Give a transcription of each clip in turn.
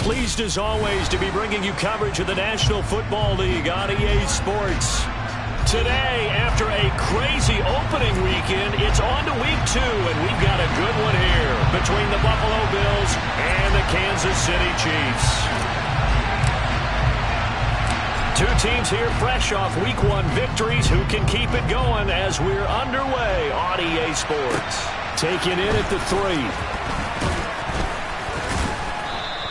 Pleased as always to be bringing you coverage of the National Football League on EA Sports. Today, after a crazy opening weekend, it's on to week 2, and we've got a good one here between the Buffalo Bills and the Kansas City Chiefs. Two teams here fresh off week 1 victories who can keep it going as we're underway on EA Sports. Taking in at the 3.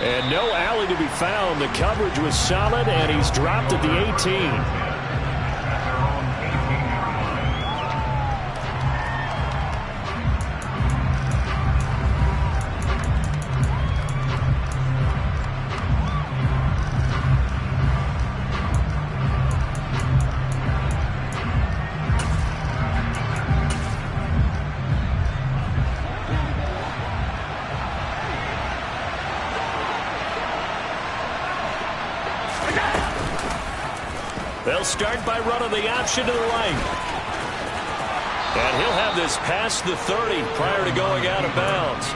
And no alley to be found. The coverage was solid, and he's dropped at the 18. They'll start by running the option to the right. And he'll have this past the 30 prior to going out of bounds.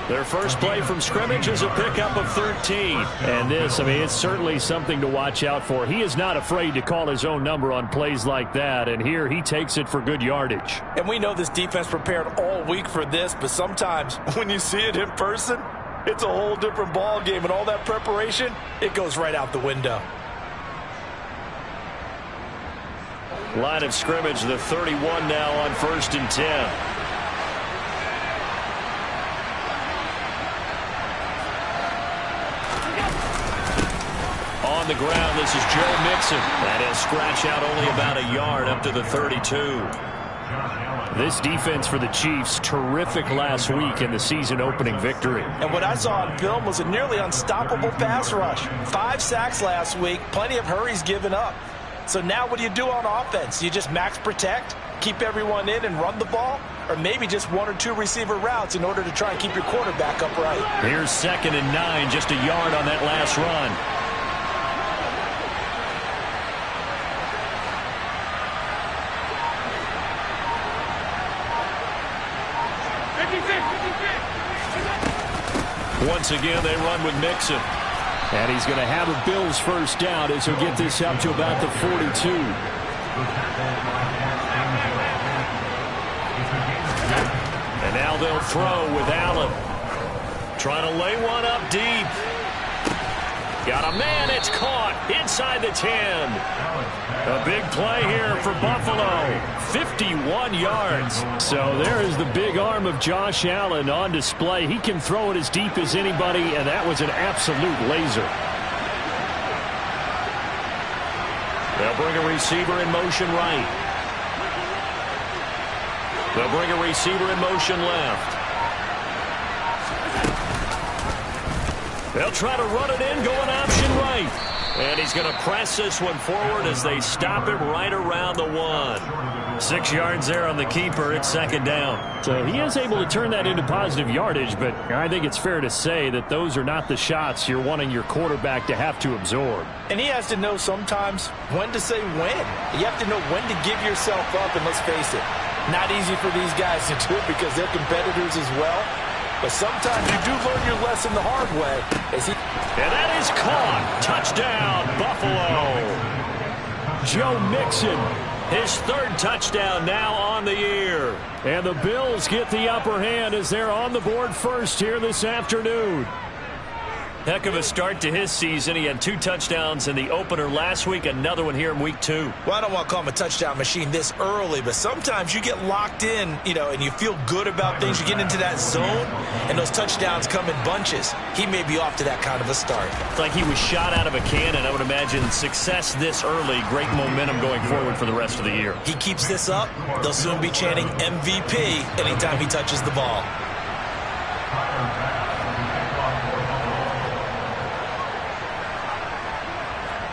Their first play from scrimmage is a pickup of 13. And this, I mean, it's certainly something to watch out for. He is not afraid to call his own number on plays like that. And here he takes it for good yardage. And we know this defense prepared all week for this, but sometimes when you see it in person, it's a whole different ball game. And all that preparation, it goes right out the window. Line of scrimmage, the 31 now on 1st and 10. On the ground, this is Joe Mixon. And he'll scratch out only about a yard up to the 32. This defense for the Chiefs, terrific last week in the season-opening victory. And what I saw on film was a nearly unstoppable pass rush. 5 sacks last week, plenty of hurries given up. So now what do you do on offense? You just max protect, keep everyone in and run the ball? Or maybe just 1 or 2 receiver routes in order to try and keep your quarterback upright? Here's 2nd and 9, just a yard on that last run. Once again, they run with Mixon. And he's going to have a Bills first down as he'll get this up to about the 42. And now they'll throw with Allen. Trying to lay one up deep. Got a man, it's caught inside the 10. A big play here for Buffalo. 51 yards. So there is the big arm of Josh Allen on display. He can throw it as deep as anybody, and that was an absolute laser. They'll bring a receiver in motion right. They'll bring a receiver in motion left. They'll try to run it in, going option right. And he's going to press this one forward as they stop him right around the 1. 6 yards there on the keeper. It's 2nd down. So he is able to turn that into positive yardage, but I think it's fair to say that those are not the shots you're wanting your quarterback to have to absorb. And he has to know sometimes when to say when. You have to know when to give yourself up, and let's face it, not easy for these guys to do it because they're competitors as well. But sometimes you do learn your lesson the hard way. And that is caught. Touchdown, Buffalo. Joe Mixon, his 3rd touchdown now on the year. And the Bills get the upper hand as they're on the board first here this afternoon. Heck of a start to his season. He had 2 touchdowns in the opener last week, another one here in week 2. Well, I don't want to call him a touchdown machine this early, but sometimes you get locked in, and you feel good about things. You get into that zone, and those touchdowns come in bunches. He may be off to that kind of a start. It's like he was shot out of a cannon. I would imagine success this early, great momentum going forward for the rest of the year. He keeps this up, they'll soon be chanting MVP anytime he touches the ball.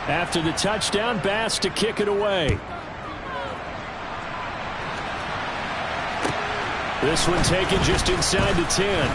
After the touchdown, Bass to kick it away. This one taken just inside the 10.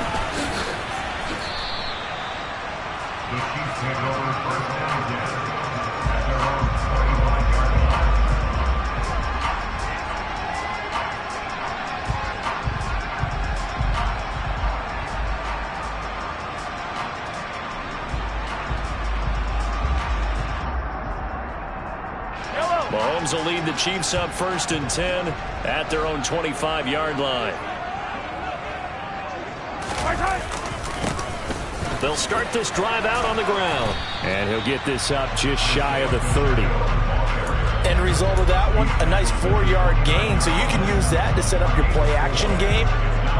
Mahomes will lead the Chiefs up 1st and 10 at their own 25-yard line. They'll start this drive out on the ground. And he'll get this up just shy of the 30. End result of that one, a nice 4-yard gain. So you can use that to set up your play-action game.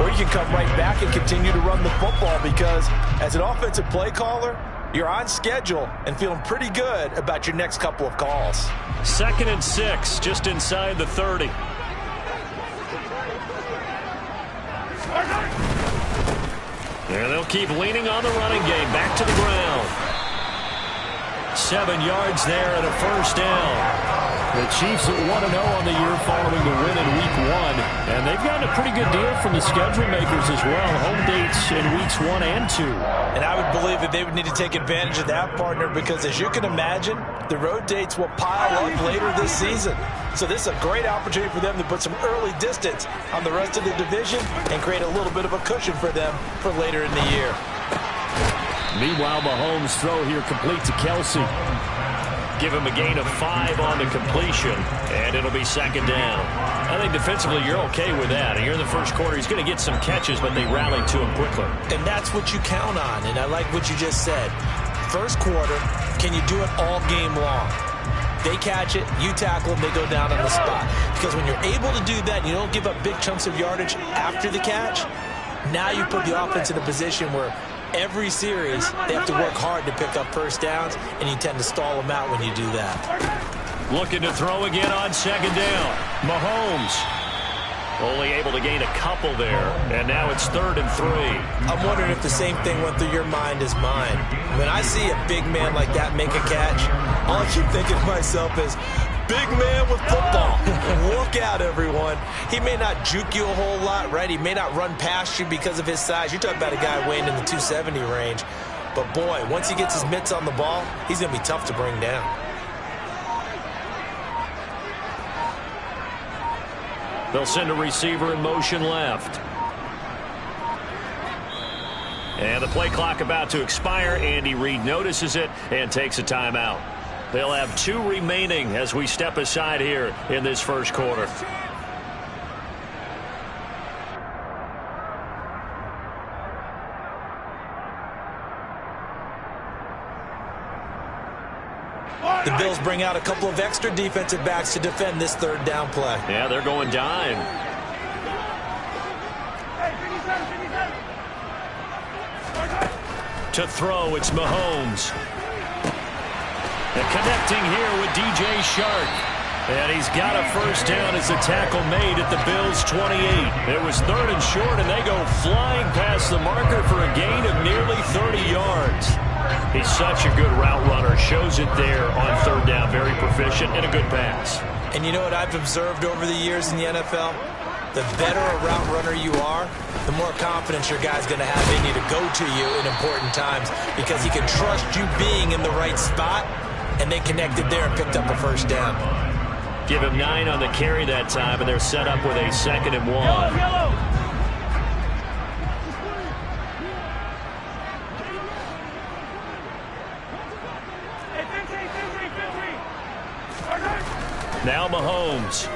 Or you can come right back and continue to run the football because as an offensive play caller, you're on schedule and feeling pretty good about your next couple of calls. 2nd and 6, just inside the 30. And they'll keep leaning on the running game. Back to the ground. 7 yards there and a 1st down. The Chiefs at 1-0 on the year following the win in Week 1. And they've gotten a pretty good deal from the schedule makers as well. Home dates in Weeks 1 and 2. And I would believe that they would need to take advantage of that, partner, because as you can imagine, the road dates will pile up later this season. So this is a great opportunity for them to put some early distance on the rest of the division and create a little bit of a cushion for them for later in the year. Meanwhile, Mahomes' throw here complete to Kelsey. Give him a gain of 5 on the completion, and it'll be 2nd down. I think defensively you're okay with that. Here in the first quarter, he's going to get some catches, but they rallied to him quickly. And that's what you count on, and I like what you just said. First quarter, can you do it all game long? They catch it, you tackle them, they go down on the spot. Because when you're able to do that, you don't give up big chunks of yardage after the catch, now you put the offense in a position where every series, they have to work hard to pick up 1st downs, and you tend to stall them out when you do that. Looking to throw again on 2nd down. Mahomes only able to gain a couple there, and now it's 3rd and 3. I'm wondering if the same thing went through your mind as mine. When I see a big man like that make a catch, all I keep thinking to myself is, big man with football. Look out, everyone. He may not juke you a whole lot, right? He may not run past you because of his size. You're talking about a guy weighing in the 270 range. But, boy, once he gets his mitts on the ball, he's going to be tough to bring down. They'll send a receiver in motion left. And the play clock about to expire. Andy Reid notices it and takes a timeout. They'll have 2 remaining as we step aside here in this first quarter. The Bills bring out a couple of extra defensive backs to defend this 3rd down play. Yeah, they're going dime. To throw, it's Mahomes. And connecting here with DJ Shark. And he's got a 1st down as the tackle made at the Bills' 28. It was 3rd and short, and they go flying past the marker for a gain of nearly 30 yards. He's such a good route runner. Shows it there on 3rd down. Very proficient and a good pass. And you know what I've observed over the years in the NFL? The better a route runner you are, the more confidence your guy's going to have in you to go to you in important times because he can trust you being in the right spot, and they connected there and picked up a 1st down. Give him 9 on the carry that time, and they're set up with a 2nd and 1. Now Mahomes.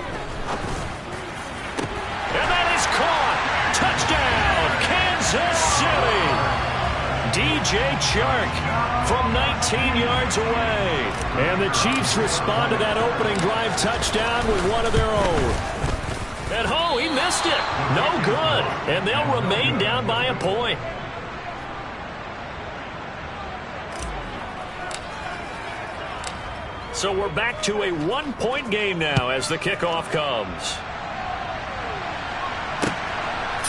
And that is caught. Touchdown, Kansas City. DJ Chark from 19 yards away. And the Chiefs respond to that opening drive touchdown with one of their own. And he missed it. No good. And they'll remain down by a point. So we're back to a 1-point game now as the kickoff comes.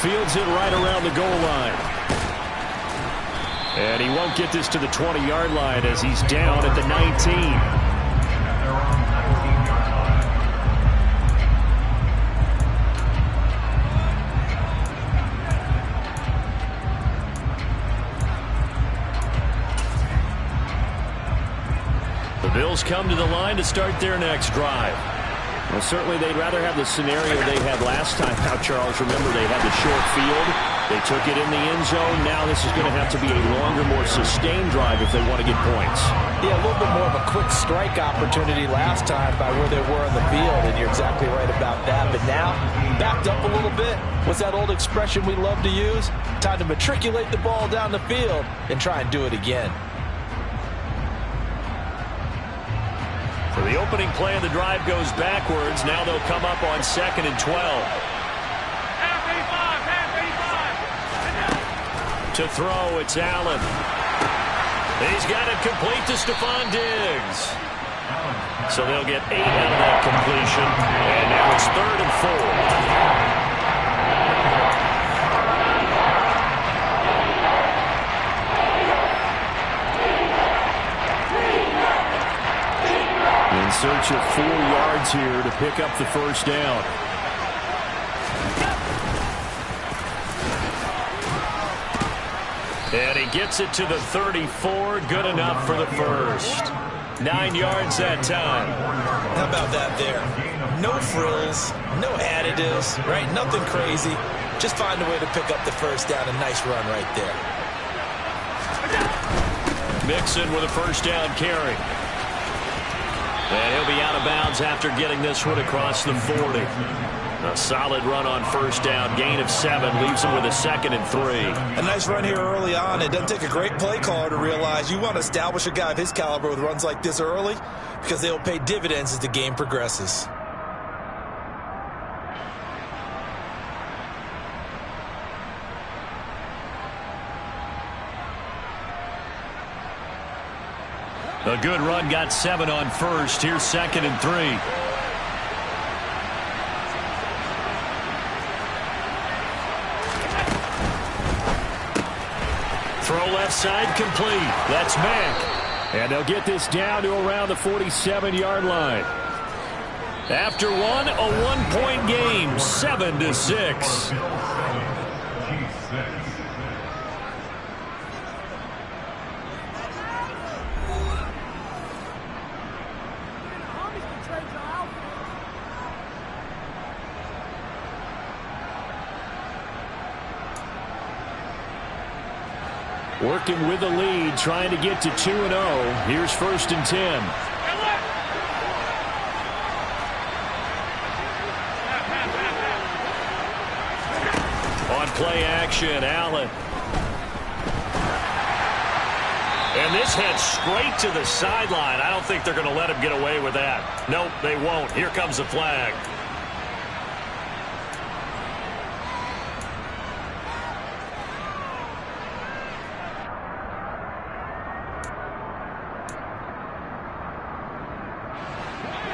Fields it right around the goal line. And he won't get this to the 20-yard line as he's down at the 19. The Bills come to the line to start their next drive. Well, certainly they'd rather have the scenario they had last time out, Charles. Remember, they had the short field. They took it in the end zone. Now this is going to have to be a longer, more sustained drive if they want to get points. Yeah, a little bit more of a quick strike opportunity last time by where they were on the field, and you're exactly right about that. But now, backed up a little bit. What's that old expression we love to use? Time to matriculate the ball down the field and try and do it again. So the opening play of the drive goes backwards. Now they'll come up on 2nd and 12. To throw, it's Allen. He's got it complete to Stephon Diggs. So they'll get 8 out of that completion. And now it's 3rd and 4. In search of 4 yards here to pick up the first down. And he gets it to the 34. Good enough for the first. 9 yards that time. How about that there? No frills, no additives, right? Nothing crazy. Just find a way to pick up the first down. A nice run right there. Mixon with a first down carry. And he'll be out of bounds after getting this one across the 40. A solid run on first down. Gain of 7 leaves him with a 2nd and 3. A nice run here early on. It doesn't take a great play caller to realize you want to establish a guy of his caliber with runs like this early because they'll pay dividends as the game progresses. A good run, got 7 on first. Here's 2nd and 3. Throw left side complete. That's Mack. And they'll get this down to around the 47-yard line. After one, a 1-point game, 7-6. Working with the lead, trying to get to 2-0. Here's 1st and 10. On play action, Allen. And this heads straight to the sideline. I don't think they're going to let him get away with that. Nope, they won't. Here comes the flag.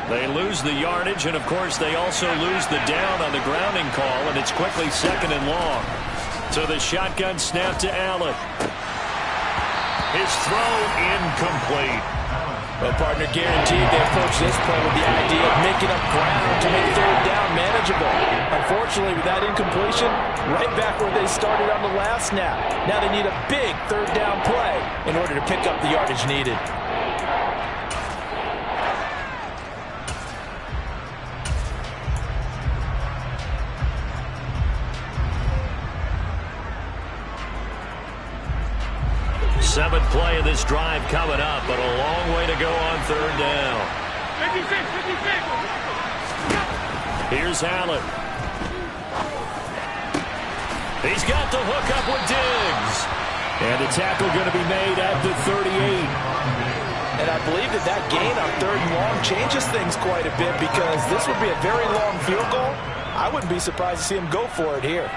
They lose the yardage, and of course they also lose the down on the grounding call, and it's quickly 2nd and long. So the shotgun snap to Allen. His throw incomplete. Well, partner, guaranteed they approach this play with the idea of making up ground to make 3rd down manageable. Unfortunately, with that incompletion, right back where they started on the last snap. Now they need a big 3rd down play in order to pick up the yardage needed. Seventh play of this drive coming up, but a long way to go on 3rd down. Here's Allen. He's got the hook up with Diggs. And the tackle going to be made at the 38. And I believe that gain on 3rd and long changes things quite a bit because this would be a very long field goal. I wouldn't be surprised to see him go for it here.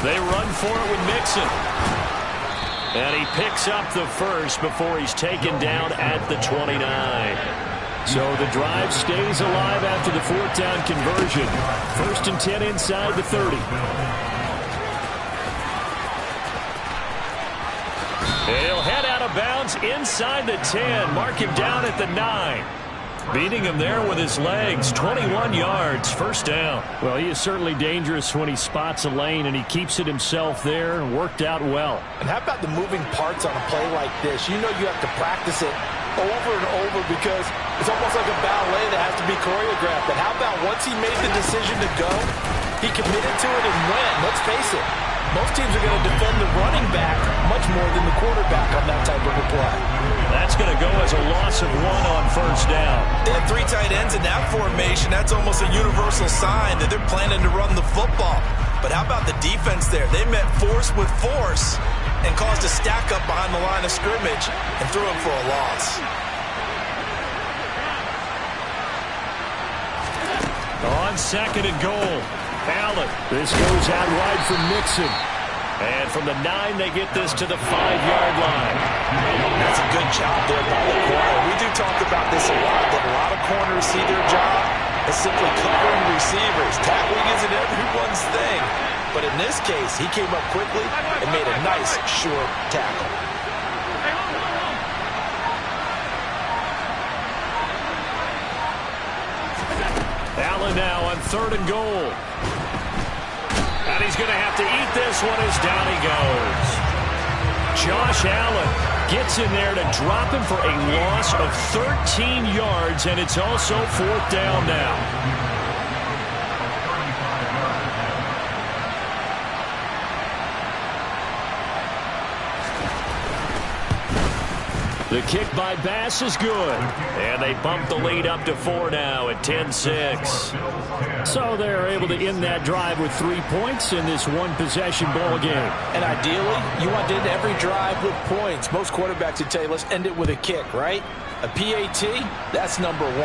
They run for it with Mixon. And he picks up the first before he's taken down at the 29. So the drive stays alive after the fourth down conversion. 1st and 10 inside the 30. He'll head out of bounds inside the 10. Mark him down at the 9. Beating him there with his legs. 21 yards, 1st down. Well, he is certainly dangerous when he spots a lane, and he keeps it himself there and worked out well. And how about the moving parts on a play like this? You know you have to practice it over and over because it's almost like a ballet that has to be choreographed. But how about once he made the decision to go, he committed to it and went. Let's face it, most teams are going to defend the running back much more than the quarterback on that type of a play. That's going to go as a loss of 1 on 1st down. They have 3 tight ends in that formation. That's almost a universal sign that they're planning to run the football. But how about the defense there? They met force with force and caused a stack up behind the line of scrimmage and threw him for a loss. On 2nd and goal, Allen. This goes out wide from Nixon. And from the 9, they get this to the 5-yard line. That's a good job there by the corner. We do talk about this a lot, that a lot of corners see their job as simply covering receivers. Tackling isn't everyone's thing. But in this case, he came up quickly and made a nice, short tackle. Allen now on 3rd and goal. And he's going to have to eat this one as down he goes. Josh Allen gets in there to drop him for a loss of 13 yards, and it's also 4th down now. The kick by Bass is good. And they bump the lead up to 4 now at 10-6. So they're able to end that drive with 3 points in this one-possession ball game. And ideally, you want to end every drive with points. Most quarterbacks would tell you, let's end it with a kick, right? A PAT, that's number 1.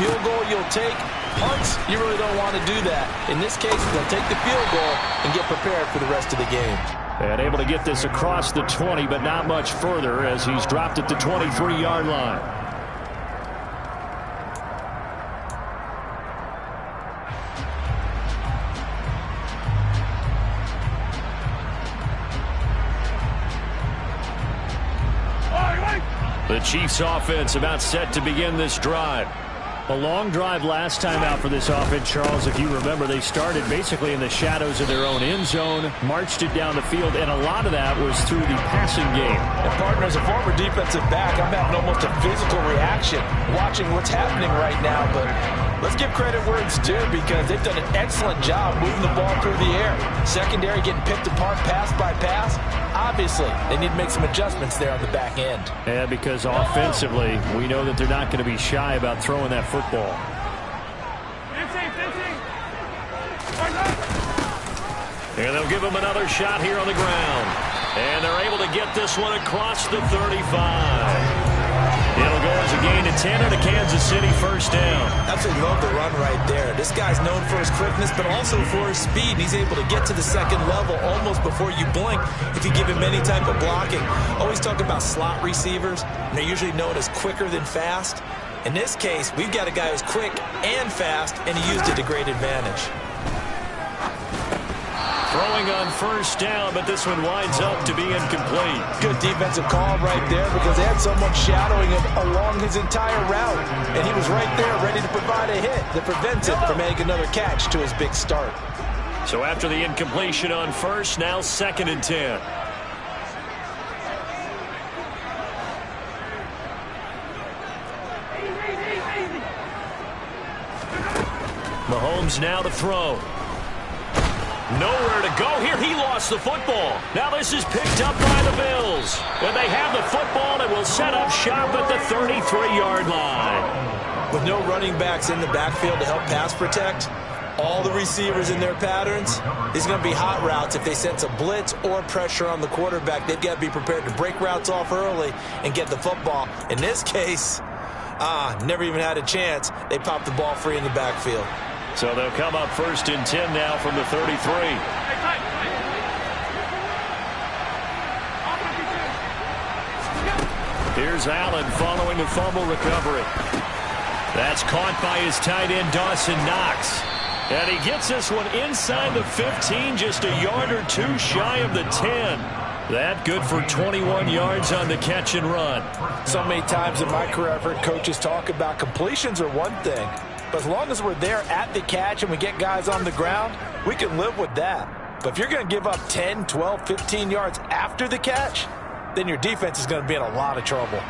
Field goal you'll take. Punts, you really don't want to do that. In this case, they'll take the field goal and get prepared for the rest of the game. And able to get this across the 20, but not much further as he's dropped at the 23-yard line. The Chiefs offense about set to begin this drive. A long drive last time out for this offense, Charles. If you remember, they started basically in the shadows of their own end zone, marched it down the field, and a lot of that was through the passing game. And partner, as a former defensive back, I'm having almost a physical reaction watching what's happening right now. But let's give credit where it's due because they've done an excellent job moving the ball through the air. Secondary getting picked apart pass by pass. Obviously, they need to make some adjustments there on the back end. Yeah, because offensively, we know that they're not going to be shy about throwing that football. And they'll give him another shot here on the ground. And they're able to get this one across the 35. It'll go as a gain of 10 and a Kansas City 1st down. Absolutely love the run right there. This guy's known for his quickness, but also for his speed. He's able to get to the 2nd level almost before you blink if you give him any type of blocking. Always talk about slot receivers, and they're usually known as quicker than fast. In this case, we've got a guy who's quick and fast, and he used it to great advantage. Throwing on 1st down, but this one winds up to be incomplete. Good defensive call right there because they had someone shadowing him along his entire route. And he was right there ready to provide a hit that prevents him from making another catch to his big start. So after the incompletion on 1st, now 2nd and 10. Mahomes now to throw. Nowhere to go here. He lost the football. Now this is picked up by the Bills. And they have the football and will set up shop at the 33-yard line. With no running backs in the backfield to help pass protect, all the receivers in their patterns, these are going to be hot routes. If they sense a blitz or pressure on the quarterback, they've got to be prepared to break routes off early and get the football. In this case, never even had a chance. They popped the ball free in the backfield. So they'll come up 1st and 10 now from the 33. Here's Allen following the fumble recovery. That's caught by his tight end, Dawson Knox. And he gets this one inside the 15, just a yard or two shy of the 10. That good for 21 yards on the catch and run. So many times in my career I've heard coaches talk about completions are one thing, but as long as we're there at the catch and we get guys on the ground, we can live with that. But if you're going to give up 10, 12, 15 yards after the catch, then your defense is going to be in a lot of trouble.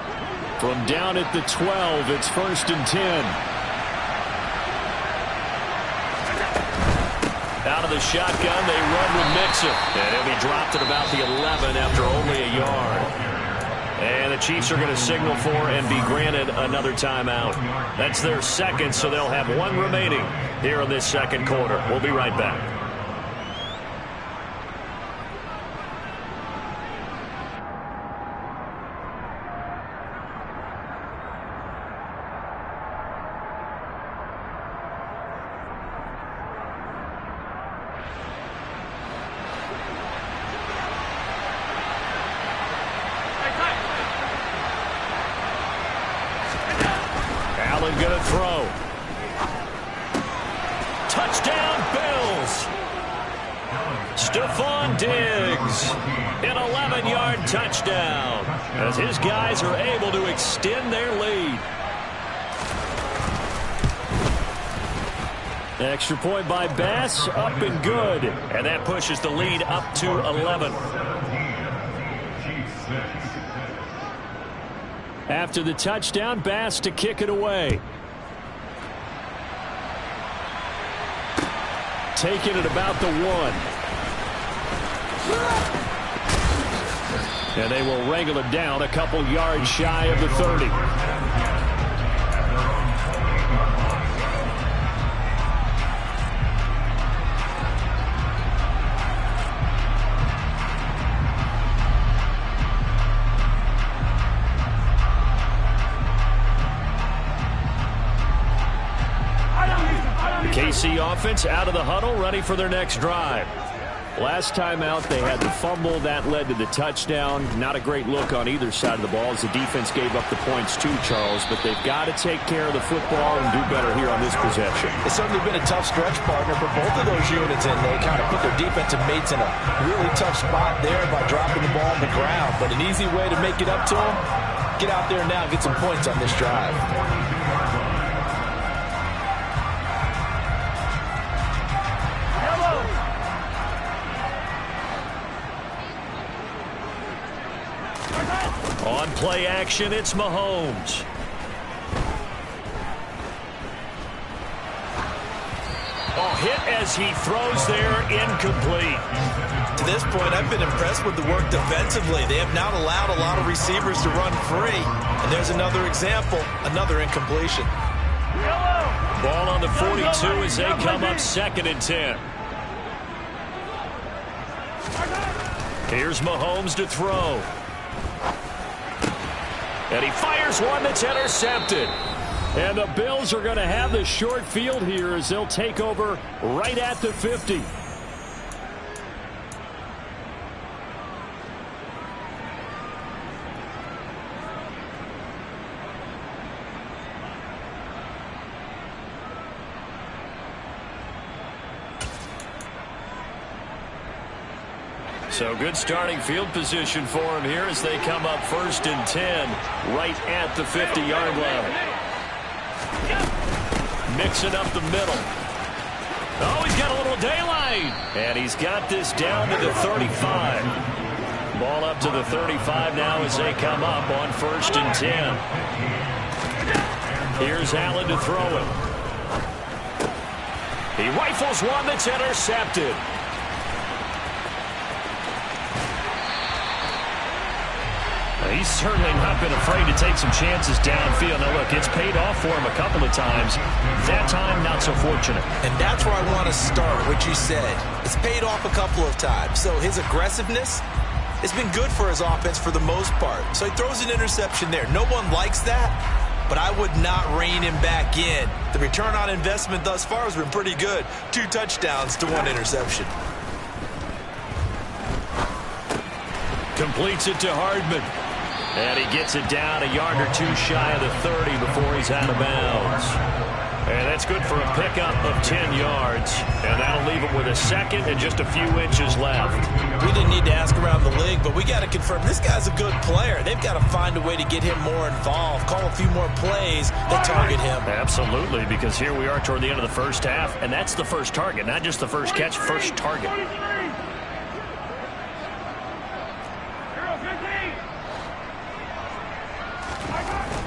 From down at the 12, it's 1st and 10. Out of the shotgun, they run with Mixon. And he'll be dropped at about the 11 after only a yard. And the Chiefs are going to signal for and be granted another timeout. That's their second, so they'll have one remaining here in this second quarter. We'll be right back. Going to throw. Touchdown, Bills. Stephon Diggs. An 11-yard touchdown as his guys are able to extend their lead. Extra point by Bass, up and good. And that pushes the lead up to 11. After the touchdown, Bass to kick it away. Taking it about the 1. And they will wrangle it down a couple yards shy of the 30. KC offense out of the huddle, ready for their next drive. Last time out, they had the fumble. That led to the touchdown. Not a great look on either side of the ball as the defense gave up the points too, Charles. But they've got to take care of the football and do better here on this possession. It's certainly been a tough stretch, partner, for both of those units, and they kind of put their defensive mates in a really tough spot there by dropping the ball on the ground. But an easy way to make it up to them, get out there now and get some points on this drive. On play action, it's Mahomes. Oh, hit as he throws there, incomplete. To this point, I've been impressed with the work defensively. They have not allowed a lot of receivers to run free. And there's another example, another incompletion. Ball on the 42 as they come up 2nd and 10. Here's Mahomes to throw. And he fires one that's intercepted. And the Bills are going to have the short field here as they'll take over right at the 50. So good starting field position for him here as they come up 1st and 10 right at the 50-yard line. Mixing up the middle. Oh, he's got a little daylight. And he's got this down to the 35. Ball up to the 35 now as they come up on 1st and 10. Here's Allen to throw it. He rifles one that's intercepted. He's certainly not been afraid to take some chances downfield. Now, look, it's paid off for him a couple of times. That time, not so fortunate. And that's where I want to start, what you said. It's paid off a couple of times. So his aggressiveness has been good for his offense for the most part. So he throws an interception there. No one likes that, but I would not rein him back in. The return on investment thus far has been pretty good. 2 touchdowns to 1 interception. Completes it to Hardman. And he gets it down a yard or two shy of the 30 before he's out of bounds. And that's good for a pickup of 10 yards. And that'll leave him with a second and just a few inches left. We didn't need to ask around the league, but we got to confirm this guy's a good player. They've got to find a way to get him more involved, call a few more plays that target him. Absolutely, because here we are toward the end of the first half, and that's the first target, not just the first catch, first target.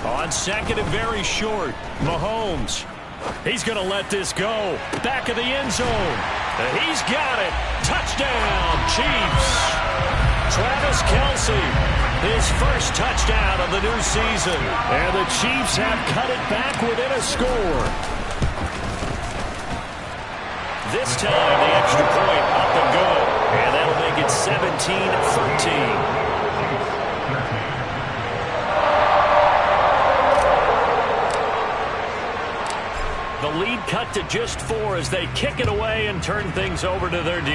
On second and very short, Mahomes. He's going to let this go. Back of the end zone. He's got it. Touchdown, Chiefs. Travis Kelce, his first touchdown of the new season. And the Chiefs have cut it back within a score. This time, the extra point up and go. And that'll make it 17-13. The lead cut to just 4 as they kick it away and turn things over to their D.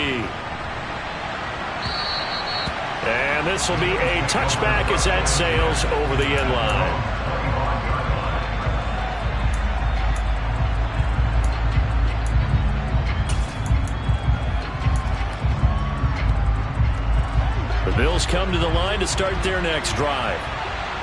And this will be a touchback as that sails over the end line. The Bills come to the line to start their next drive.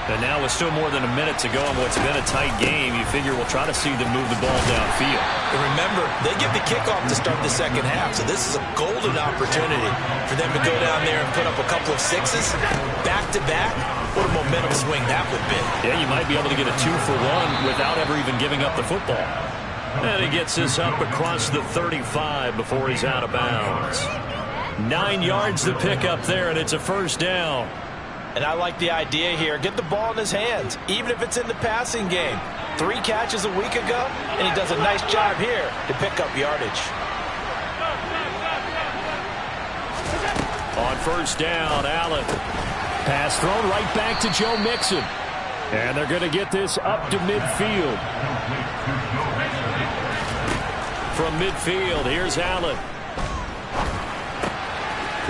And now with still more than a minute to go in what's been a tight game, you figure we'll try to see them move the ball downfield. And remember, they get the kickoff to start the second half, so this is a golden opportunity for them to go down there and put up a couple of sixes back-to-back. What a momentum swing that would be. Yeah, you might be able to get a 2-for-1 without ever even giving up the football. And he gets this up across the 35 before he's out of bounds. 9 yards to pick up there, and it's a first down. And I like the idea here. Get the ball in his hands, even if it's in the passing game. 3 catches a week ago, and he does a nice job here to pick up yardage. On first down, Allen. Pass thrown right back to Joe Mixon. And they're going to get this up to midfield. From midfield, here's Allen.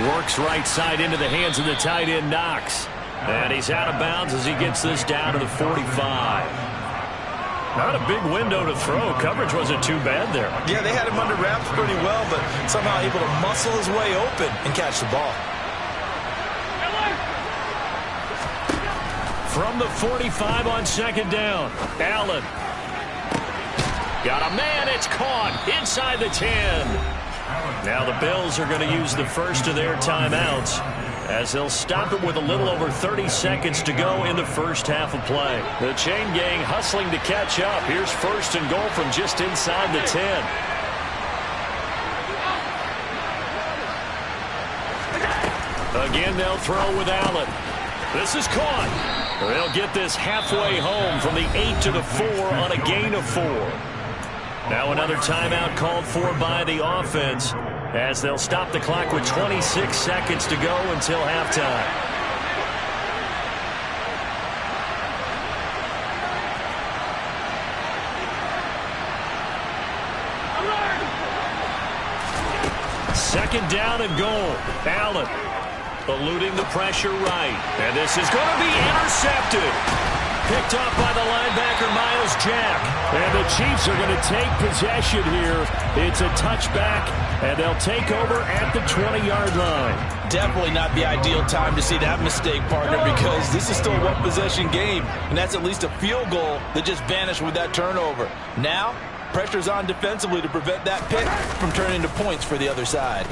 Works right side into the hands of the tight end, Knox. And he's out of bounds as he gets this down to the 45. Not a big window to throw. Coverage wasn't too bad there. Yeah, they had him under wraps pretty well, but somehow able to muscle his way open and catch the ball. From the 45 on second down, Allen. Got a man, it's caught inside the 10. Now the Bills are going to use the first of their timeouts as they'll stop it with a little over 30 seconds to go in the first half of play. The chain gang hustling to catch up. Here's first and goal from just inside the 10. Again, they'll throw with Allen. This is caught. They'll get this halfway home from the 8 to the 4 on a gain of 4. Now another timeout called for by the offense as they'll stop the clock with 26 seconds to go until halftime. Second down and goal. Allen eluding the pressure right. And this is going to be intercepted. Picked up by the linebacker, Miles Jack. And the Chiefs are going to take possession here. It's a touchback, and they'll take over at the 20-yard line. Definitely not the ideal time to see that mistake, partner, because this is still a one-possession game, and that's at least a field goal that just vanished with that turnover. Now, pressure's on defensively to prevent that pick from turning into points for the other side.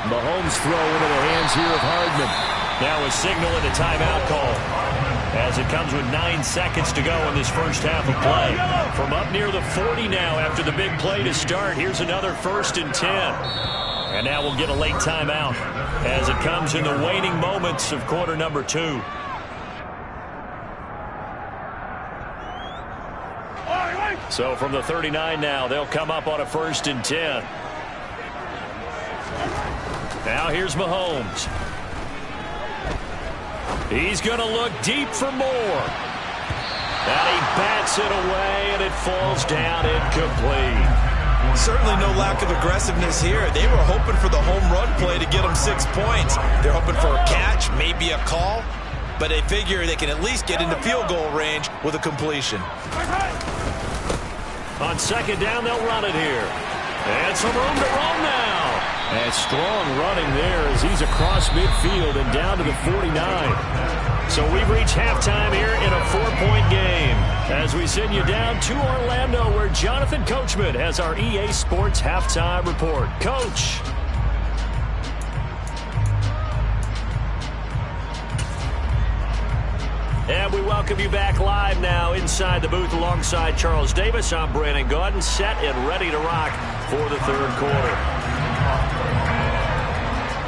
Mahomes throw into the hands here of Hardman. Now a signal and a timeout call as it comes with 9 seconds to go in this first half of play. From up near the 40 now after the big play to start, here's another 1st and 10. And now we'll get a late timeout as it comes in the waning moments of quarter number 2. So from the 39 now, they'll come up on a 1st and 10. Now here's Mahomes. He's going to look deep for more. And he bats it away, and it falls down incomplete. Certainly no lack of aggressiveness here. They were hoping for the home run play to get them 6 points. They're hoping for a catch, maybe a call, but they figure they can at least get into field goal range with a completion. On second down, they'll run it here. And some room to roam now. And strong running there as he's across midfield and down to the 49. So we've reached halftime here in a 4-point game as we send you down to Orlando where Jonathan Coachman has our EA Sports halftime report. Coach. And we welcome you back live now inside the booth alongside Charles Davis. I'm Brandon Gaudin, set and ready to rock for the third quarter.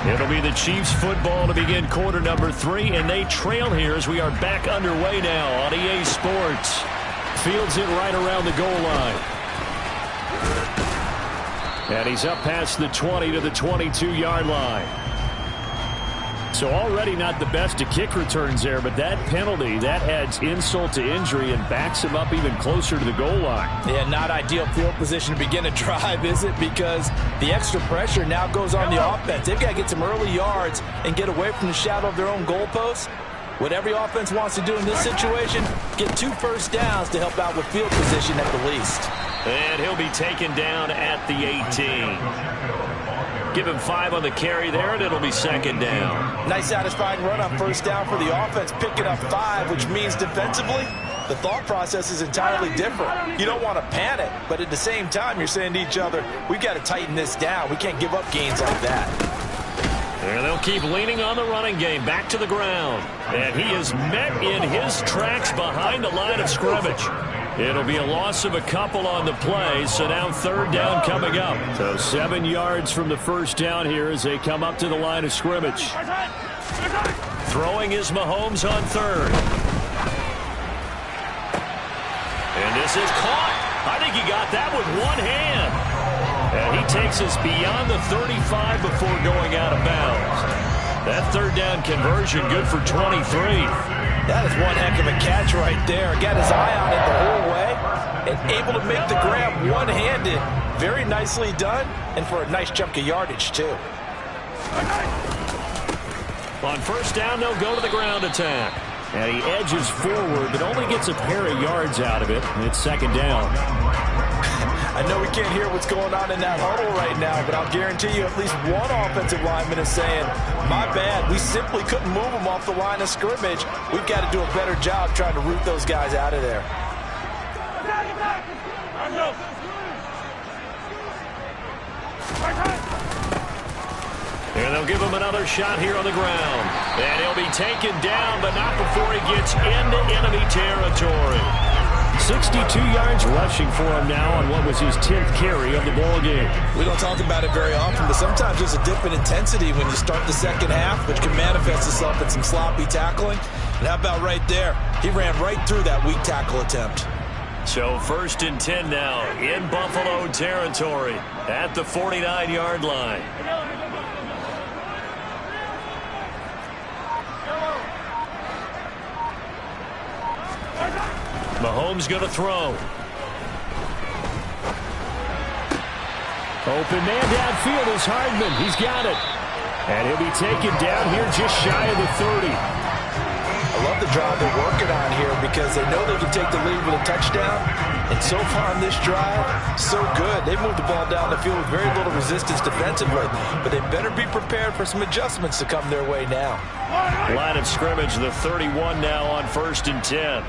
It'll be the Chiefs football to begin quarter number 3, and they trail here as we are back underway now on EA Sports. Fields it right around the goal line. And he's up past the 20 to the 22-yard line. So already not the best of kick returns there, but that penalty, that adds insult to injury and backs him up even closer to the goal line. Yeah, not ideal field position to begin a drive, is it? Because the extra pressure now goes on the offense. They've got to get some early yards and get away from the shadow of their own goalposts. What every offense wants to do in this situation, get 2 first downs to help out with field position at the least. And he'll be taken down at the 18. Give him 5 on the carry there, and it'll be second down. Nice satisfying run on first down for the offense, picking up 5, which means defensively, the thought process is entirely different. You don't want to panic, but at the same time, you're saying to each other, we've got to tighten this down. We can't give up gains like that. And they'll keep leaning on the running game, back to the ground. And he is met in his tracks behind the line of scrimmage. It'll be a loss of a couple on the play, so now third down coming up. So 7 yards from the first down here as they come up to the line of scrimmage. Throwing is Mahomes on third. And this is caught. I think he got that with one hand. And he takes us beyond the 35 before going out of bounds. That third down conversion good for 23. That is one heck of a catch right there. Got his eye on it the whole way and able to make the grab one-handed. Very nicely done, and for a nice chunk of yardage, too. On first down, they'll go to the ground attack. And he edges forward, but only gets a pair of yards out of it. And it's second down. I know we can't hear what's going on in that huddle right now, but I'll guarantee you at least one offensive lineman is saying, my bad, we simply couldn't move them off the line of scrimmage. We've got to do a better job trying to root those guys out of there. And they'll give him another shot here on the ground. And he'll be taken down, but not before he gets into enemy territory. 62 yards rushing for him now on what was his 10th carry of the ball game. We don't talk about it very often, but sometimes there's a dip in intensity when you start the second half, which can manifest itself in some sloppy tackling. And how about right there? He ran right through that weak tackle attempt. So first and 10 now in Buffalo territory at the 49-yard line. Mahomes going to throw. Open man downfield is Hardman. He's got it. And he'll be taken down here just shy of the 30. I love the drive they're working on here because they know they can take the lead with a touchdown. And so far on this drive, so good. They've moved the ball down the field with very little resistance defensively. But they better be prepared for some adjustments to come their way now. Line of scrimmage, the 31 now on first and 10.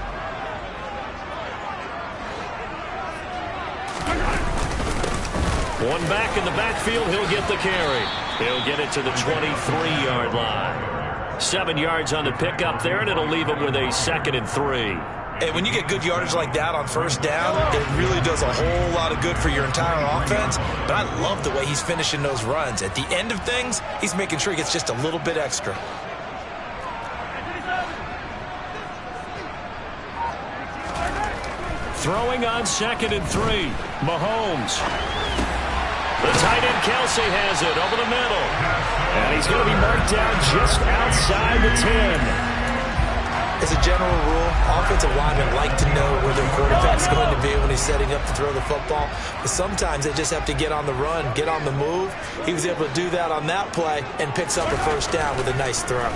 One back in the backfield, he'll get the carry. He'll get it to the 23-yard line. 7 yards on the pickup there, and it'll leave him with a second and 3. And when you get good yardage like that on first down, it really does a whole lot of good for your entire offense. But I love the way he's finishing those runs. At the end of things, he's making sure he gets just a little bit extra. Throwing on second and 3. Mahomes. The tight end Kelsey has it over the middle. And he's going to be marked down just outside the 10. As a general rule, offensive linemen like to know where their quarterback's going to be when he's setting up to throw the football. But sometimes they just have to get on the run, get on the move. He was able to do that on that play and picks up a first down with a nice throw.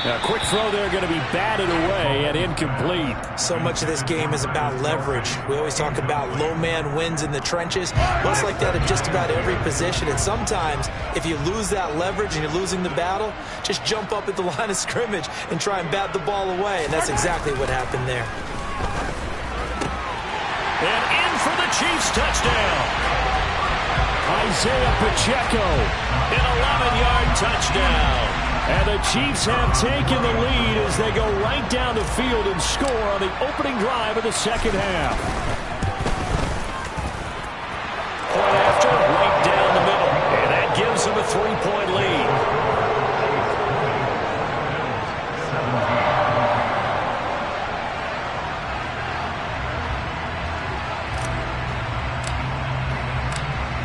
A quick throw there, going to be batted away and incomplete. So much of this game is about leverage. We always talk about low man wins in the trenches. Well, it's like that at just about every position. And sometimes, if you lose that leverage and you're losing the battle, just jump up at the line of scrimmage and try and bat the ball away. And that's exactly what happened there. And in for the Chiefs touchdown. Isaiah Pacheco, an 11-yard touchdown. And the Chiefs have taken the lead as they go right down the field and score on the opening drive of the second half. Point after, right down the middle. And that gives them a 3-point lead.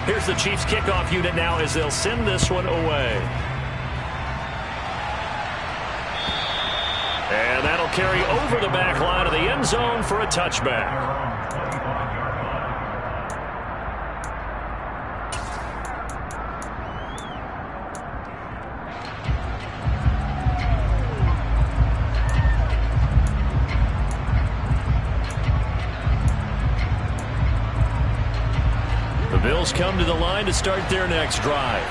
Here's the Chiefs kickoff unit now as they'll send this one away. And that'll carry over the back line of the end zone for a touchback. The Bills come to the line to start their next drive.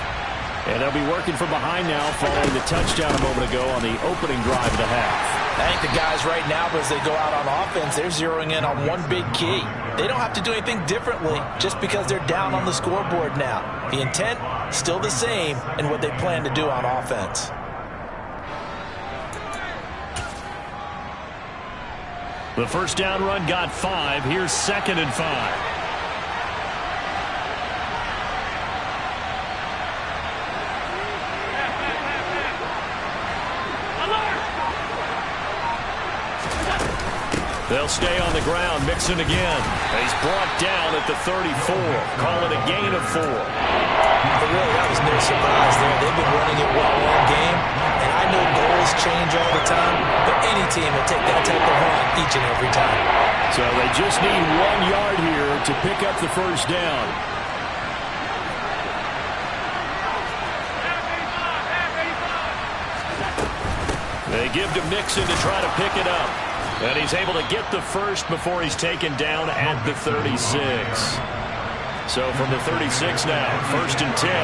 And they'll be working from behind now following the touchdown a moment ago on the opening drive of the half. I think the guys right now, as they go out on offense, they're zeroing in on one big key. They don't have to do anything differently just because they're down on the scoreboard now. The intent, still the same in what they plan to do on offense. The first down run got 5. Here's 2nd and 5. They'll stay on the ground. Mixon again. He's brought down at the 34. Call it a gain of 4. But really, that was no surprise there. They've been running it well all game. And I know goals change all the time, but any team will take that type of run each and every time. So they just need 1 yard here to pick up the first down. They give to Mixon to try to pick it up. And he's able to get the first before he's taken down at the 36. So from the 36 now, 1st and 10.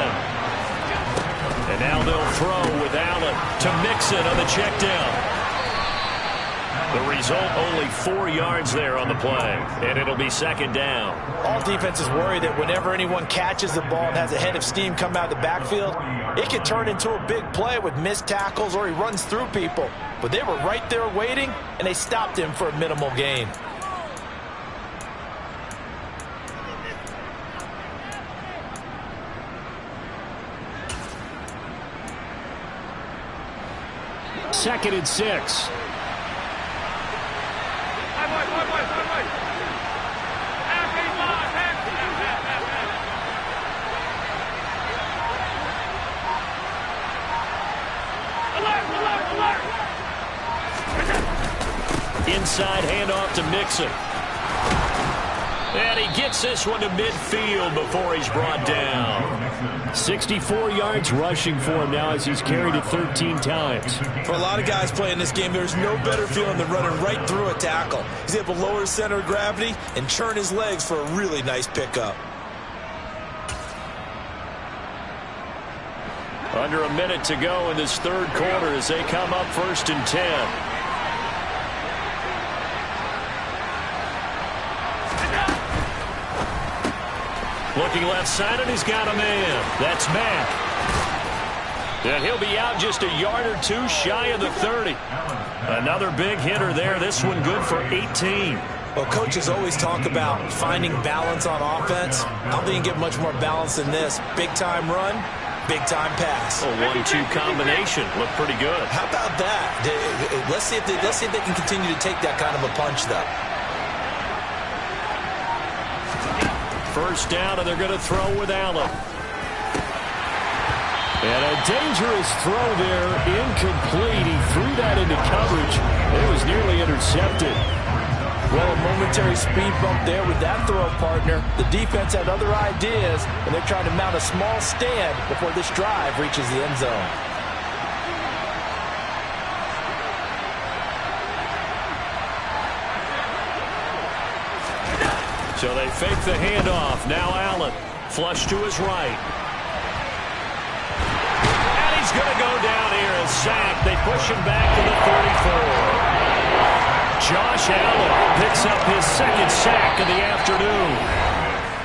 And now they'll throw with Allen to Mixon on the check down. The result, only 4 yards there on the play. And it'll be 2nd down. All defenses worry that whenever anyone catches the ball and has a head of steam come out of the backfield, it can turn into a big play with missed tackles or he runs through people. But they were right there waiting, and they stopped him for a minimal gain. Second and 6. Inside handoff to Mixon. And he gets this one to midfield before he's brought down. 64 yards rushing for him now as he's carried it 13 times. For a lot of guys playing this game, there's no better feeling than running right through a tackle. He's able to lower his center of gravity and churn his legs for a really nice pickup. Under a minute to go in this third quarter as they come up 1st and 10. Looking left side, and he's got a man. That's Mack. And he'll be out just a yard or 2 shy of the 30. Another big hitter there. This one good for 18. Well, coaches always talk about finding balance on offense. I don't think you can get much more balance than this. Big-time run, big-time pass. A 1-2 combination. Looked pretty good. How about that? Let's see if they can continue to take that kind of a punch, though. First down, and they're going to throw with Allen. And a dangerous throw there, incomplete. He threw that into coverage. It was nearly intercepted. Well, a momentary speed bump there with that throw, partner. The defense had other ideas, and they're trying to mount a small stand before this drive reaches the end zone. So they fake the handoff. Now Allen, flush to his right. And he's going to go down here, a sack. They push him back to the 34. Josh Allen picks up his second sack of the afternoon.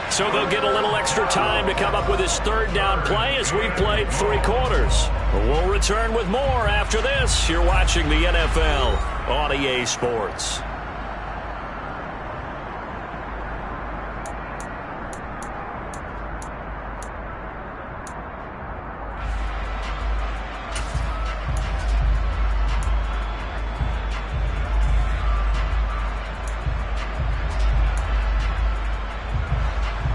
So they'll get a little extra time to come up with his third down play as we've played 3 quarters. We'll return with more after this. You're watching the NFL on EA Sports.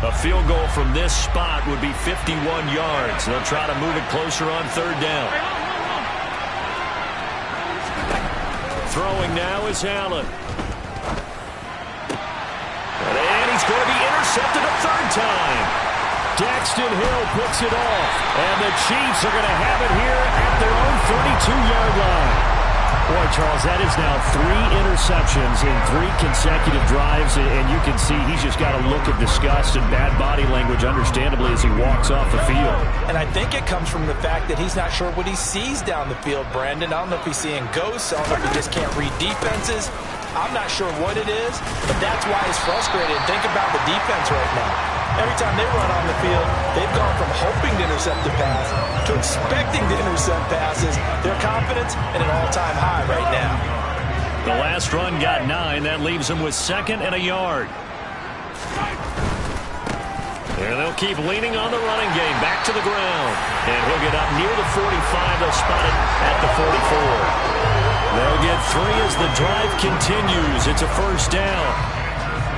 A field goal from this spot would be 51 yards. They'll try to move it closer on third down. Throwing now is Allen. And he's going to be intercepted a third time. Daxton Hill picks it off. And the Chiefs are going to have it here at their own 32-yard line. Boy, Charles, that is now 3 interceptions in 3 consecutive drives, and you can see he's just got a look of disgust and bad body language, understandably, as he walks off the field. And I think it comes from the fact that he's not sure what he sees down the field, Brandon. I don't know if he's seeing ghosts. I don't know if he just can't read defenses. I'm not sure what it is, but that's why he's frustrated. Think about the defense right now. Every time they run on the field, they've gone from hoping to intercept the pass to expecting to intercept passes. Their confidence at an all-time high right now. The last run got 9. That leaves them with 2nd and a yard. And they'll keep leaning on the running game. Back to the ground. And he'll get up near the 45. They'll spot it at the 44. They'll get 3 as the drive continues. It's a first down.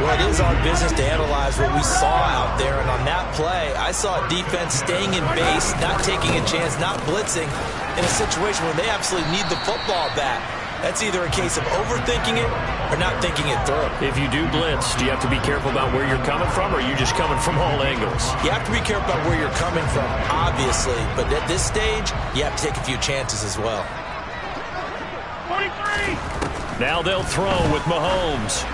Well, it is our business to analyze what we saw out there. And on that play, I saw a defense staying in base, not taking a chance, not blitzing in a situation where they absolutely need the football back. That's either a case of overthinking it or not thinking it through. If you do blitz, do you have to be careful about where you're coming from, or are you just coming from all angles? You have to be careful about where you're coming from, obviously. But at this stage, you have to take a few chances as well. 23. Now they'll throw with Mahomes.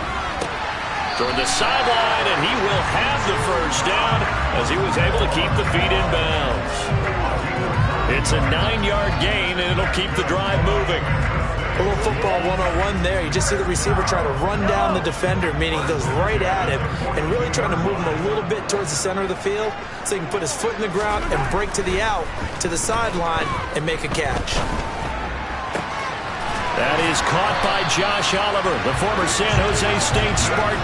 Toward the sideline, and he will have the first down as he was able to keep the feet in bounds. It's a 9-yard gain, and it'll keep the drive moving. A little football 101 there. You just see the receiver try to run down the defender, meaning he goes right at him, and really trying to move him a little bit towards the center of the field so he can put his foot in the ground and break to the out, to the sideline, and make a catch. That is caught by Josh Oliver, the former San Jose State Spartan.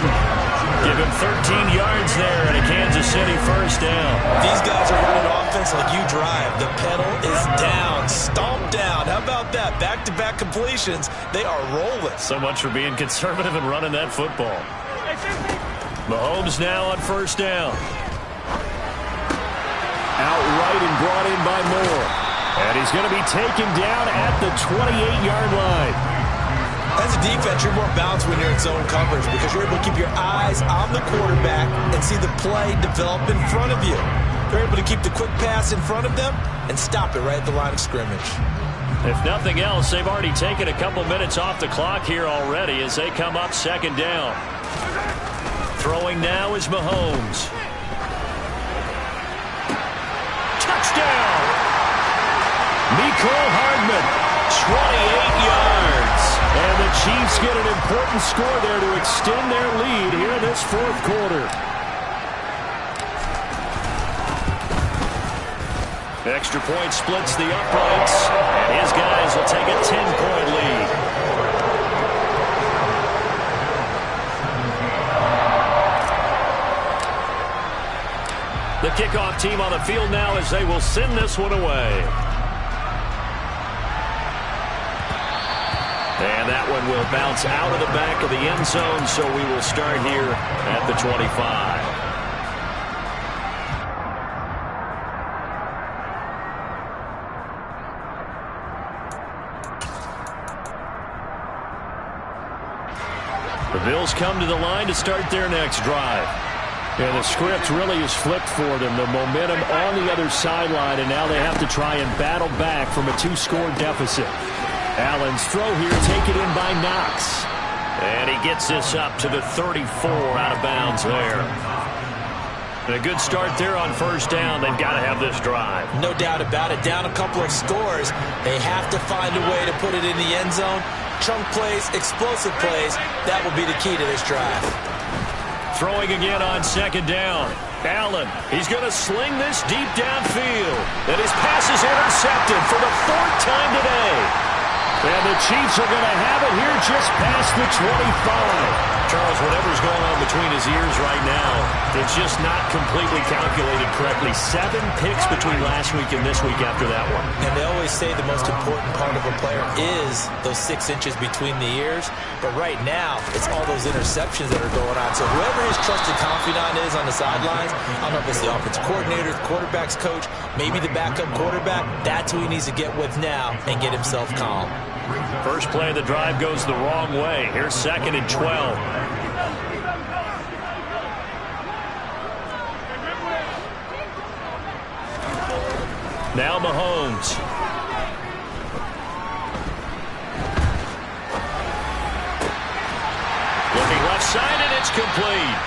Give him 13 yards there and a Kansas City first down. These guys are running offense like you drive. The pedal is down, stomped down. How about that? Back-to-back completions. They are rolling. So much for being conservative and running that football. Mahomes now on first down. Outright and brought in by Moore. And he's going to be taken down at the 28-yard line. As a defense, you're more balanced when you're in zone coverage because you're able to keep your eyes on the quarterback and see the play develop in front of you. You're able to keep the quick pass in front of them and stop it right at the line of scrimmage. If nothing else, they've already taken a couple minutes off the clock here already as they come up second down. Throwing now is Mahomes. Touchdown! Miko Hardman, 28 yards. And the Chiefs get an important score there to extend their lead here in this fourth quarter. Extra point splits the uprights. And his guys will take a 10-point lead. The kickoff team on the field now as they will send this one away. And that one will bounce out of the back of the end zone, so we will start here at the 25. The Bills come to the line to start their next drive. And the script really is flipped for them. The momentum on the other sideline, and now they have to try and battle back from a 2-score deficit. Allen's throw here taken in by Knox. And he gets this up to the 34, out of bounds there. And a good start there on first down. They've got to have this drive. No doubt about it. Down a couple of scores. They have to find a way to put it in the end zone. Chunk plays, explosive plays. That will be the key to this drive. Throwing again on second down. Allen, he's going to sling this deep downfield. And his pass is intercepted for the 4th time today. And the Chiefs are going to have it here just past the 25. Charles, whatever's going on between his ears right now, it's just not completely calculated correctly. 7 picks between last week and this week after that one. And they always say the most important part of a player is those 6 inches between the ears. But right now, it's all those interceptions that are going on. So whoever his trusted confidant is on the sidelines, I don't know if it's the offensive coordinator, the quarterback's coach, maybe the backup quarterback, that's who he needs to get with now and get himself calm. First play of the drive goes the wrong way. Here's 2nd and 12. Now Mahomes. Looking left side, and it's complete.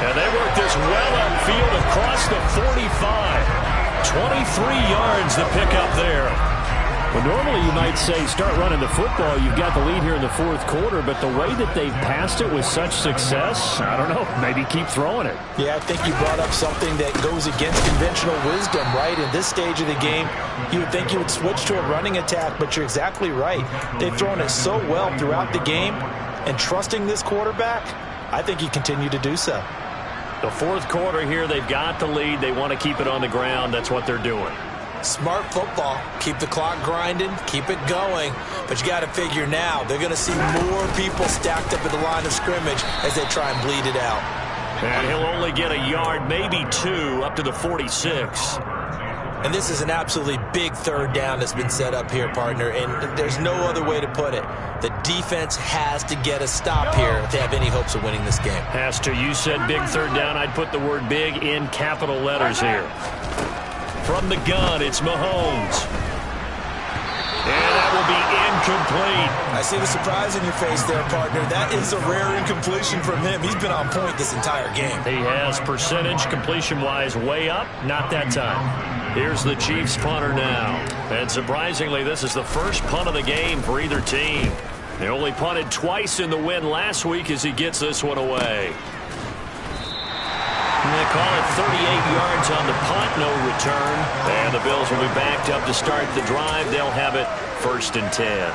And they work this well upfield across the 45. 23 yards the pickup there. Well, normally you might say start running the football. You've got the lead here in the 4th quarter, but the way that they've passed it with such success, I don't know, maybe keep throwing it. Yeah, I think you brought up something that goes against conventional wisdom, right? In this stage of the game, you would think you would switch to a running attack, but you're exactly right. They've thrown it so well throughout the game, and trusting this quarterback, I think he continued to do so. The 4th quarter here, they've got the lead. They want to keep it on the ground. That's what they're doing. Smart football. Keep the clock grinding. Keep it going. But you got to figure now, they're going to see more people stacked up at the line of scrimmage as they try and bleed it out. And he'll only get a yard, maybe 2, up to the 46. And this is an absolutely big 3rd down that's been set up here, partner. And there's no other way to put it. The defense has to get a stop here if they have any hopes of winning this game. Has to. You said big 3rd down. I'd put the word big in capital letters here. From the gun, it's Mahomes. And that will be incomplete. I see the surprise in your face there, partner. That is a rare incompletion from him. He's been on point this entire game. He has percentage completion-wise way up. Not that time. Here's the Chiefs punter now. And surprisingly, this is the first punt of the game for either team. They only punted twice in the win last week as he gets this one away. And they call it 38 yards on the punt, no return. And the Bills will be backed up to start the drive. They'll have it 1st and 10.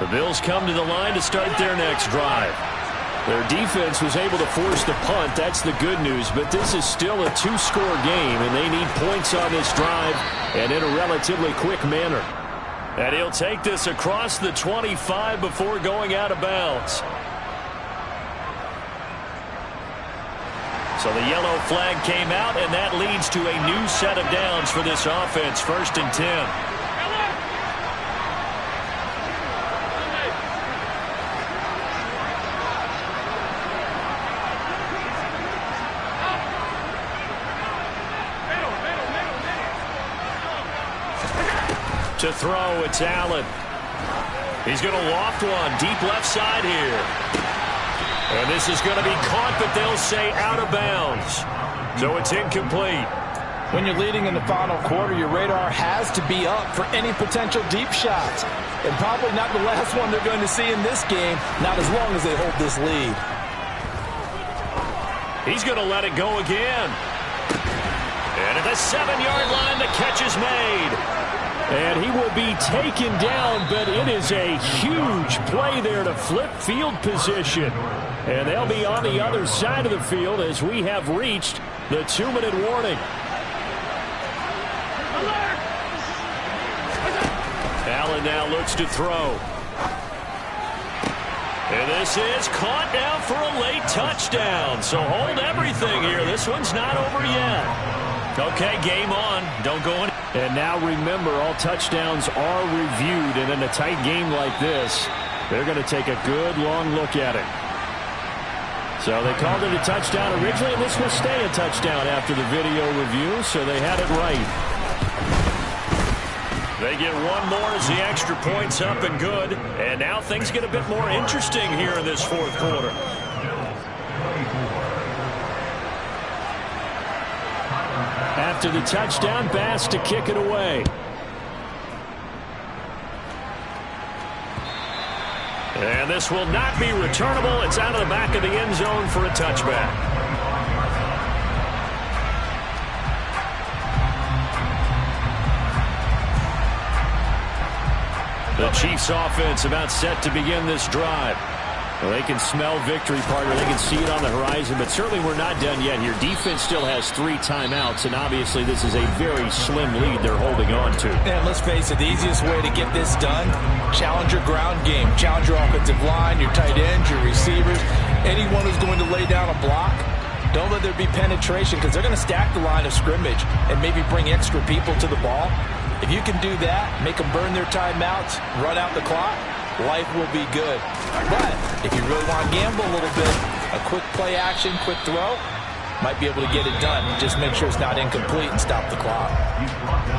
The Bills come to the line to start their next drive. Their defense was able to force the punt. That's the good news. But this is still a 2-score game, and they need points on this drive and in a relatively quick manner. And he'll take this across the 25 before going out of bounds. So the yellow flag came out, and that leads to a new set of downs for this offense. 1st and 10. To throw, it's Allen. He's going to loft one deep left side here. And this is going to be caught, but they'll say out of bounds. So it's incomplete. When you're leading in the final quarter, your radar has to be up for any potential deep shots. And probably not the last one they're going to see in this game, not as long as they hold this lead. He's going to let it go again. And at the 7-yard line, the catch is made. And he will be taken down, but it is a huge play there to flip field position. And they'll be on the other side of the field as we have reached the 2-minute warning. Allen now looks to throw. And this is caught now for a late touchdown. So hold everything here. This one's not over yet. Okay, game on. Don't go in. And now remember, all touchdowns are reviewed, and in a tight game like this, they're going to take a good long look at it. So they called it a touchdown originally, and this will stay a touchdown after the video review, so they had it right. They get one more as the extra point's up and good. And now things get a bit more interesting here in this fourth quarter. After the touchdown, Bass to kick it away. And this will not be returnable. It's out of the back of the end zone for a touchback. The Chiefs offense about set to begin this drive. Well, they can smell victory, partner. They can see it on the horizon, but certainly we're not done yet here. Defense still has 3 timeouts, and obviously this is a very slim lead they're holding on to. And let's face it, the easiest way to get this done, challenge your ground game. Challenge your offensive line, your tight ends, your receivers, anyone who's going to lay down a block. Don't let there be penetration because they're going to stack the line of scrimmage and maybe bring extra people to the ball. If you can do that, make them burn their timeouts, run out the clock, life will be good. But if you really want to gamble a little bit, a quick play action, quick throw, might be able to get it done. Just make sure it's not incomplete and stop the clock.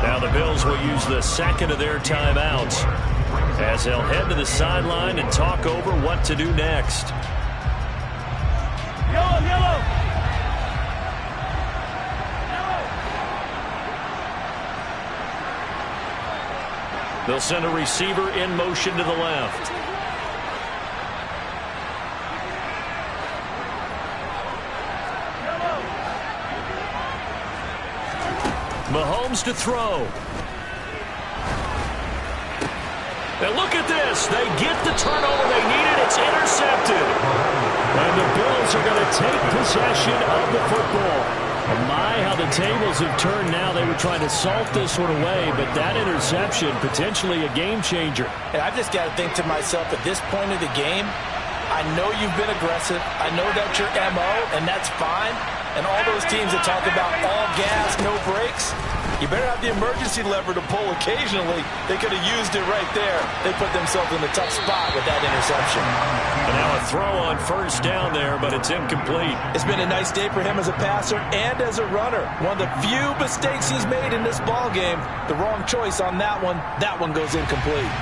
Now the Bills will use the second of their timeouts as they'll head to the sideline and talk over what to do next. Yellow, yellow. They'll send a receiver in motion to the left. Mahomes to throw. And look at this. They get the turnover they needed. It's intercepted. And the Bills are going to take possession of the football. My, how the tables have turned now. They were trying to salt this one away, but that interception, potentially a game changer. And I've just got to think to myself, at this point of the game, I know you've been aggressive. I know that's your MO, and that's fine. And all those teams that talk about all gas, no brakes, you better have the emergency lever to pull occasionally. They could have used it right there. They put themselves in a tough spot with that interception. And now a throw on first down there, but it's incomplete. It's been a nice day for him as a passer and as a runner. One of the few mistakes he's made in this ball game. The wrong choice on that one. That one goes incomplete.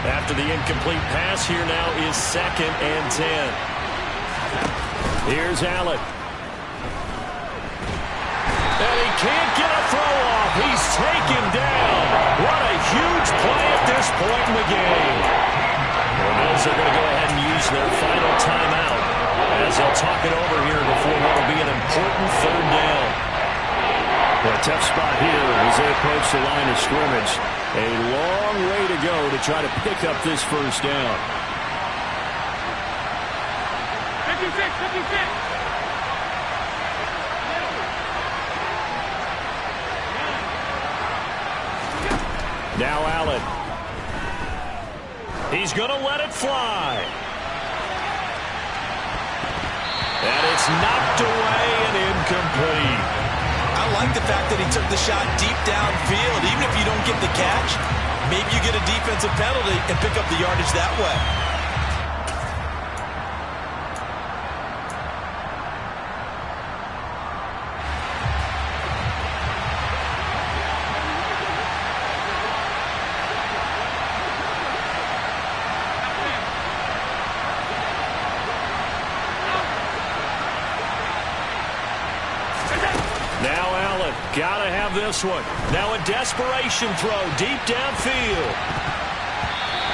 After the incomplete pass, here now is 2nd and 10. Here's Allen. And he can't get a throw off. He's taken down. What a huge play at this point in the game. The Bills are going to go ahead and use their final timeout as they'll talk it over here before what will be an important 3rd down. Well, a tough spot here as they approach the line of scrimmage. A long way to go to try to pick up this first down. 56, 56. Now Allen. He's going to let it fly. And it's knocked away and incomplete. I like the fact that he took the shot deep downfield. Even if you don't get the catch, maybe you get a defensive penalty and pick up the yardage that way. Gotta have this one. Now a desperation throw deep downfield.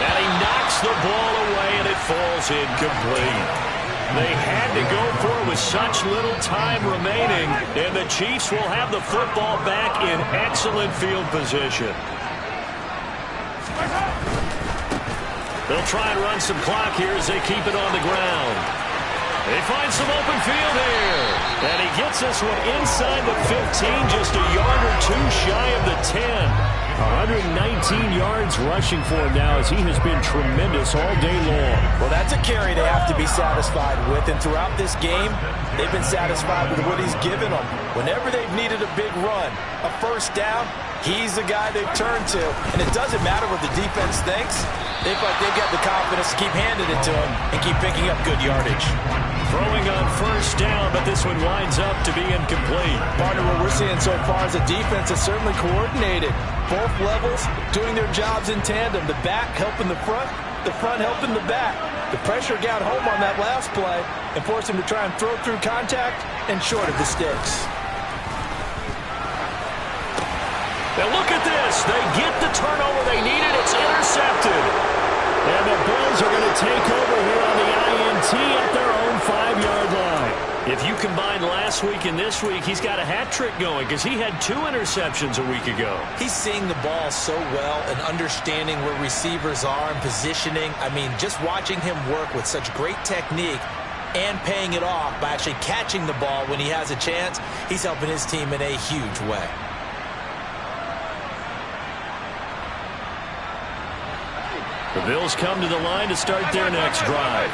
And he knocks the ball away and it falls incomplete. They had to go for it with such little time remaining, and the Chiefs will have the football back in excellent field position. They'll try and run some clock here as they keep it on the ground. They find some open field here. And he gets this one inside the 15, just a yard or two shy of the 10. 119 yards rushing for him now, as he has been tremendous all day long. Well, that's a carry they have to be satisfied with, and throughout this game, they've been satisfied with what he's given them. Whenever they've needed a big run, a first down, he's the guy they've turned to. And it doesn't matter what the defense thinks. They feel like they've got the confidence to keep handing it to him and keep picking up good yardage. Throwing on first down, but this one winds up to be incomplete. Partner, what we're seeing so far is a defense that's certainly coordinated. Both levels doing their jobs in tandem. The back helping the front helping the back. The pressure got home on that last play and forced him to try and throw through contact and short of the sticks. Now look at this. They get the turnover they needed. It's intercepted. And the Bills are going to take over here on the INT at their own 5-yard line. If you combine last week and this week, he's got a hat trick going because he had 2 interceptions a week ago. He's seeing the ball so well and understanding where receivers are and positioning. I mean, just watching him work with such great technique and paying it off by actually catching the ball when he has a chance, he's helping his team in a huge way. The Bills come to the line to start their next drive.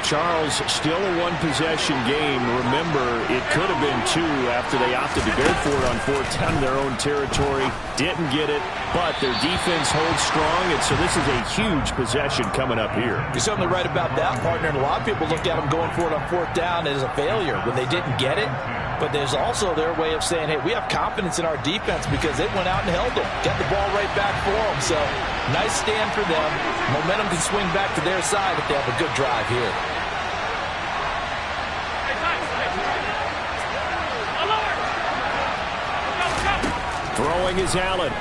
Charles, still a one-possession game. Remember, it could have been 2 after they opted to go for it on 4th down in their own territory. Didn't get it, but their defense holds strong, and so this is a huge possession coming up here. You're certainly right about that, partner, and a lot of people look at them going for it on 4th down as a failure when they didn't get it. But there's also their way of saying, hey, we have confidence in our defense because they went out and held them. Got the ball right back for them. So nice stand for them. Momentum can swing back to their side if they have a good drive here. Throwing is Allen.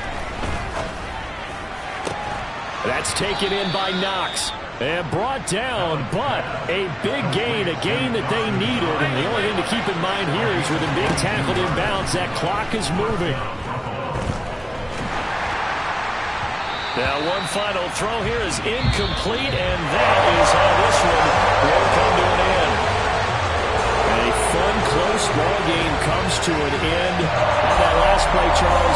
That's taken in by Knox. And brought down, but a big gain, a gain that they needed. And the only thing to keep in mind here is with him being tackled inbounds, that clock is moving. Now one final throw here is incomplete, and that is how this one will come to an end. A fun, close ball game comes to an end. On that last play, Charles,